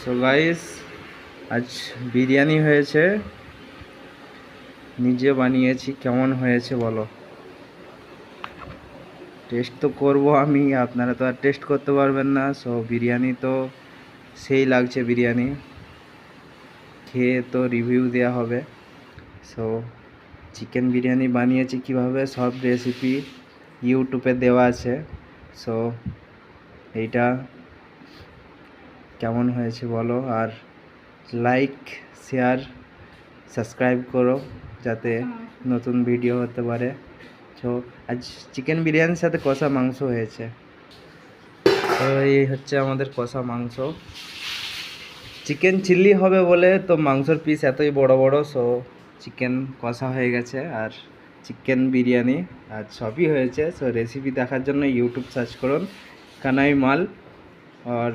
So guys, আজ বিরিয়ানি হয়েছে, নিজে বানিয়েছি। কেমন হয়েছে বলো? টেস্ট তো করব আমি, আপনারা তো আর টেস্ট করতে পারবেন না। সো বিরিয়ানি তো সেই লাগছে, বিরিয়ানি খেয়ে তো রিভিউ দেওয়া হবে। সো চিকেন বিরিয়ানি বানিয়েছি কিভাবে, সব রেসিপি ইউটিউবে দেওয়া আছে। সো এইটা কেমন হয়েছে বলো, আর লাইক, শেয়ার, সাবস্ক্রাইব করো যাতে নতুন ভিডিও হতে পারে। তো আজ চিকেন বিরিয়ানির সাথে কষা মাংস হয়েছে। তো এই হচ্ছে আমাদের কষা মাংস। চিকেন চিল্লি হবে বলে তো মাংসর পিস এতই বড় বড়। সো চিকেন কষা হয়ে গেছে আর চিকেন বিরিয়ানি আর সবই হয়েছে। সো রেসিপি দেখার জন্য ইউটিউব সার্চ করুন কানাই মাল। আর